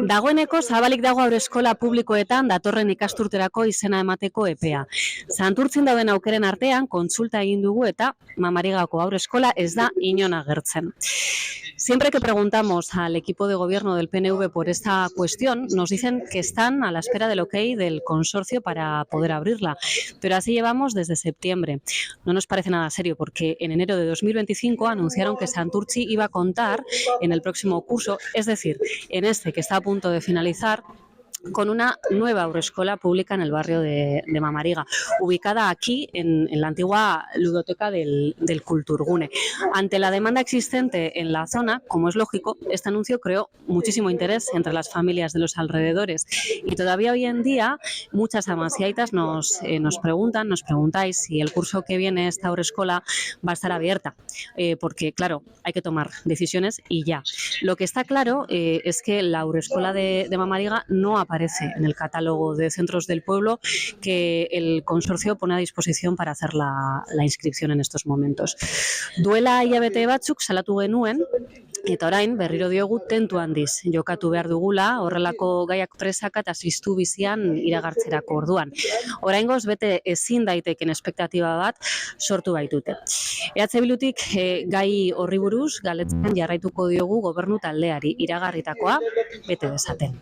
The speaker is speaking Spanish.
Dagoeneko zabalik dago haurreskola publikoetan datorren ikasturterako izena emateko epea. Santurtzin dauden aukeren artean kontsulta egin dugu eta Mamarigako haurreskola ez da inon agertzen. Siempre que preguntamos al equipo de gobierno del PNV por esta cuestión, nos dicen que están a la espera del ok del consorcio para poder abrirla, pero así llevamos desde septiembre. No nos parece nada serio porque en enero de 2025 anunciaron que Santurtzi iba a contar en el próximo curso, es decir, en este que está a punto de finalizar, con una nueva haurrescola pública en el barrio de Mamariga, ubicada aquí en la antigua ludoteca del Kulturgune. Ante la demanda existente en la zona, como es lógico, este anuncio creó muchísimo interés entre las familias de los alrededores y todavía hoy en día muchas amas y aitas nos preguntáis si el curso que viene esta haurrescola va a estar abierta, porque claro, hay que tomar decisiones y ya. Lo que está claro es que la haurrescola de Mamariga no aparece en el catálogo de centros del pueblo que el consorcio pone a disposición para hacer la inscripción en estos momentos. Duela hilabete batzuk salatu genuen, eta orain berriro diogu tentu handiz jokatu behar dugula horrelako gaiak presaka eta ziztu bizian iragartzerako orduan. Oraingoz bete ezin daiteken espektatiba bat sortu baitute. EH Bildutik gai horri buruz galetzen jarraituko diogu gobernu taldeari iragarritakoa bete dezaten.